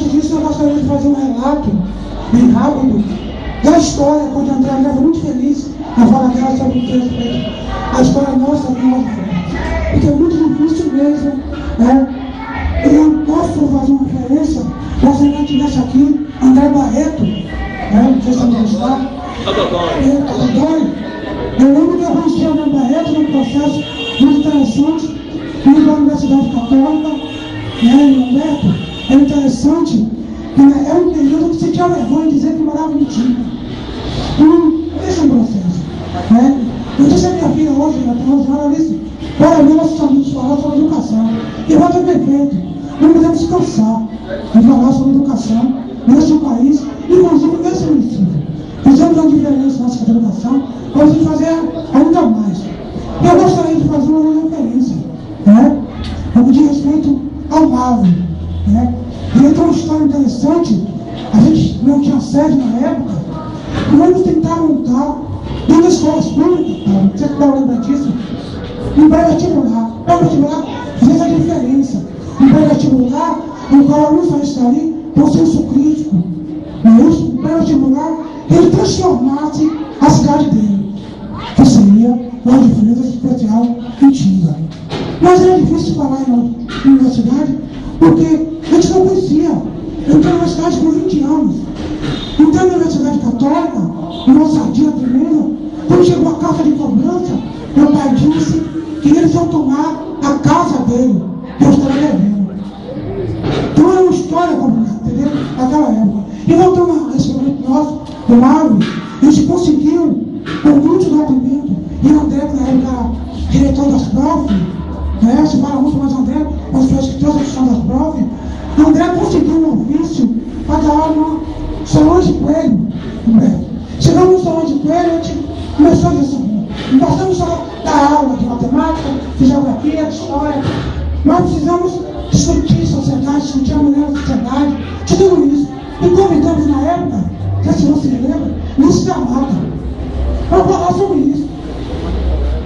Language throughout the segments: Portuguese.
antes disso, eu gostaria de fazer um relato bem rápido da história, quando a André estava muito feliz na fala dela sobre o texto, a história nossa com nós diferentes. Porque é muito difícil mesmo, né? Eu posso fazer uma referência, se não tivesse aqui, André Barreto, né? Não sei se você está. Eu lembro que eu conheci o André Barreto num processo muito interessante, indo para a Universidade Católica, né? E Humberto, é interessante, que é um período que se tinha vergonha de dizer que morava em Tim. Esse é um processo, né? Eu disse a minha filha hoje, ela disse, para mim, nossos amigos falar sobre educação. E vai ter perfeito. Não podemos cansar de falar sobre educação neste país, inclusive nesse município. Fizemos uma diferença nessa educação, vamos fazer ainda mais. Eu gostaria de fazer uma referência, né? No que diz respeito ao Mauro, né? E entrou uma história interessante, a gente não tinha sede na época, e vamos tentar montar dentro das escolas públicas, você que não lembra disso, um pré-vestibular. Pré-vestibular fez a diferença. Um pré-vestibular, no qual o aluno vai estar ali com o senso crítico. E isso, um pré-vestibular, ele transformasse a cidade dele, que seria lá de Freitas Especial Antiga. Mas era difícil falar em universidade, porque a gente não conhecia. Eu entrei na universidade com 20 anos. Entrei na Universidade Católica, uma ousadia tremenda. Quando chegou a carta de cobrança, meu pai disse que eles iam tomar a casa dele, que eu estava devendo. Então era uma história complicada, entendeu? Naquela época. E voltando a esse momento nosso, do Mauro, a gente conseguiu, com muito documento, e o André, na época, diretor das PROF, né? Se fala muito mais André, mas foi que trouxe a questão das PROF. O André conseguiu um ofício para dar aula no Solange Coelho. Chegamos no Solange Coelho, a gente começou a dizer assim, não passamos só da aula de matemática, de geografia, de história, nós precisamos discutir sociedade, discutir a mulher da sociedade, de tudo isso. E convidamos na época, se você se lembra, Lúcio da Mata, para falar sobre isso.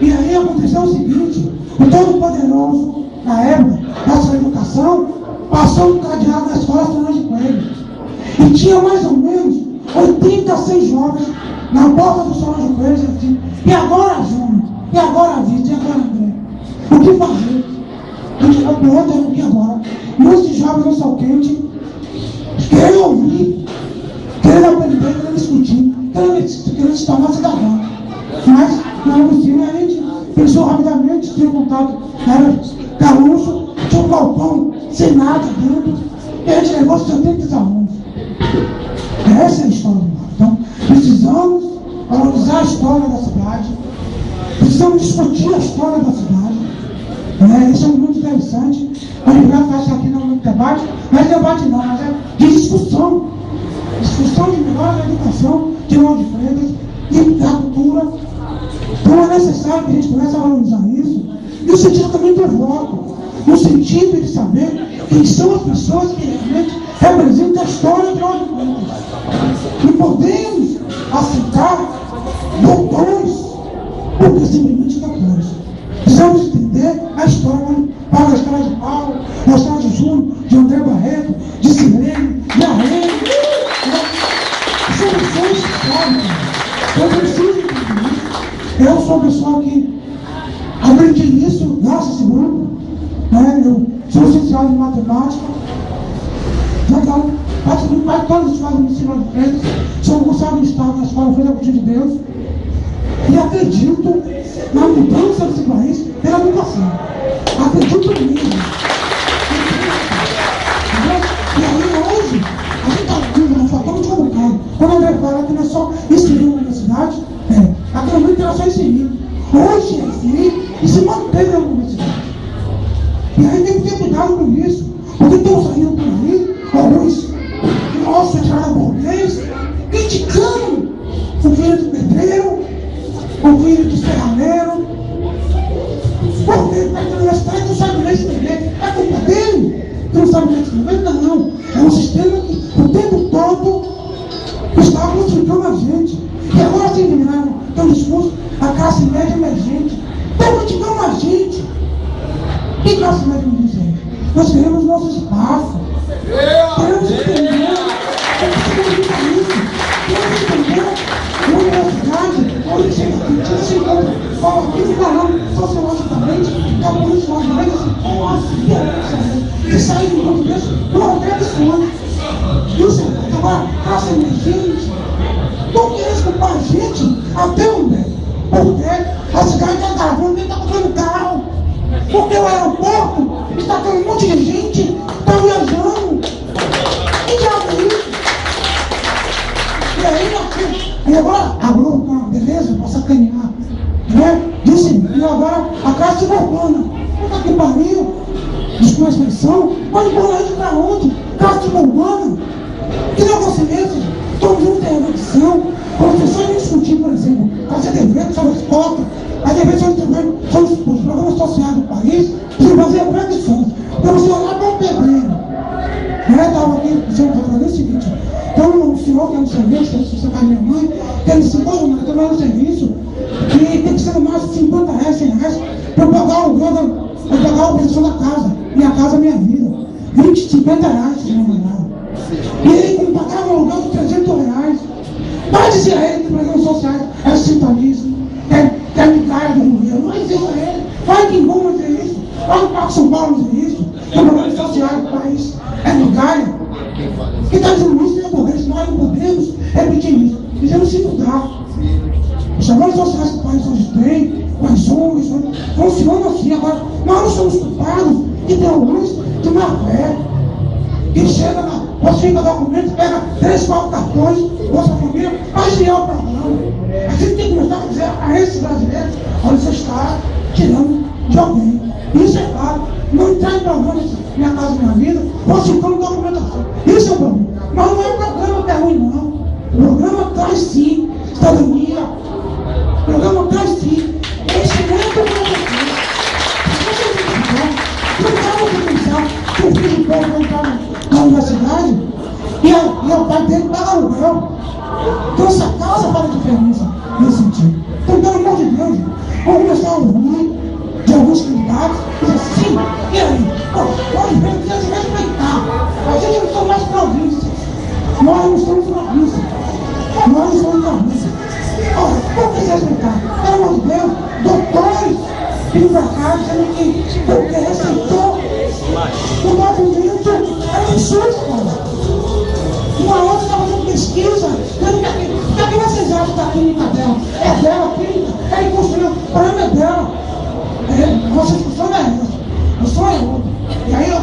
E aí aconteceu o seguinte, o Todo-Poderoso, na época, nossa educação, passou um cadeado na escola Solange Coelho. E tinha mais ou menos 86 jovens na porta do Solange Coelho, assim, e agora, Júnior? E agora, Vitor? E agora, André? O que fazer? A gente vai para o outro, e agora? Muitos jovens no sol quente, querem ouvir, querem aprender, querem discutir, querem se tornar cidadão. Mas não é possível. A gente pensou rapidamente, tinha contato, era Caluxo, tinha um galpão sem nada dentro, e a gente levou 70 alunos. Essa é a história do mar. Então, precisamos valorizar a história da cidade, precisamos discutir a história da cidade. Isso é muito interessante. A gente vai fazer aqui no debate, mas debate não, mas é de discussão. Discussão de melhora da educação, de Lauro de Freitas e da cultura. Então é necessário que a gente comece a valorizar isso. E o sentido também do voto, no sentido de saber quem são as pessoas que realmente representam a história de Lauro de Freitas. E podemos aceitar doutores, porque simplesmente doutores. Precisamos entender a história, para a história de Paulo, a história de Júnior, de André Barreto, de Sirene, de Arrene. São pessoas históricas. Eu preciso entender isso. Eu sou uma pessoa que aprendi isso, graças a esse grupo. Eu sou licenciado em matemática. Praticamente todos os escolas me ensinam de Freitas. Sou concursado no Estado na Escola Feira de Deus. E acredito na mudança desse país pela educação. Acredito mesmo. E aí hoje, a gente está vendo, nós falamos como cara. Quando o André fala que não é só inserir na universidade, atualmente era só inserir. Hoje é inserir e se manter na universidade. E aí tem que ter cuidado com isso. Porque estão saindo por aí, alguns nossos tiraram burguês, criticando o filho do pedreiro, o filho do serralheiro, porque ele vai ter universidade e não sabe ler e escrever. É culpa dele que não sabe ler e escrever? Não. É um sistema que o tempo todo está crucificando a gente. E agora se eliminaram pelo discurso a classe média emergente. Estão criticando a gente. Que classe média emergente? Nós queremos nosso espaço. Queremos Vai embora aí para onde? Cástima urbana? Que negócio é esse? Todo mundo tem erudição. Professores vêm discutir, por exemplo, fazer dever sobre a escola, fazer dever sobre os programas sociais do país, e fazer previsões. Para você olhar para o pedreiro. Estava aqui, o senhor falando o seguinte: tem um senhor que é no serviço, você vai minha mãe, que ele se pôs no serviço, que tem que ser no máximo R$50, R$100, para eu pagar o aluguel, para pagar a operação da casa. Minha casa, minha vida. R$50, se não me engano. E ele pagava um aluguel de R$300. Vai dizer a ele que programas sociais é sintonismo, é migalha do governo. Não existe a ele. Vai que Ingoma dizer isso. Vai que o Parque São Paulo dizer isso. Que o programa social do país é migalha. Quem está dizendo isso não é poder. Nós não podemos repetir isso. Dizemos se mudar. Os programas sociais que o país hoje tem, quais são, funcionam assim. Agora, nós não somos culpados de ter alguns de má fé. E chega lá, você fica documento, pega 3, 4 cartões, Bolsa Família, mas é o problema. A gente tem que começar a dizer a esses brasileiros: olha, você está tirando de alguém. Isso é claro. Não entrar em programas Minha Casa Minha Vida, falsificando documentação. Isso é o problema. Mas não é o programa que é ruim, não. O programa traz sim cidadania. O programa traz sim ensinamento para você. Não estava potencial que o filho do povo entrar na universidade e o pai dele paga aluguel. Então essa casa faz a diferença nesse sentido. Então, pelo amor de Deus, vamos começar a ouvir de alguns candidatos e dizer assim: e aí? Pode ver, precisa se respeitar. A gente não somos mais províncias. Nós não somos províncias. Nós não somos províncias. Olha, vamos se respeitar. Pelo amor de Deus, doutores vindo para cá dizendo que porque receitou o movimento é um absurdo, cara. Uma outra estava fazendo pesquisa, dizendo o que vocês acham da clínica dela? É dela a clínica? Ela construiu, o problema é dela. Nossa discussão é essa. Eu sou eu. E aí, ó,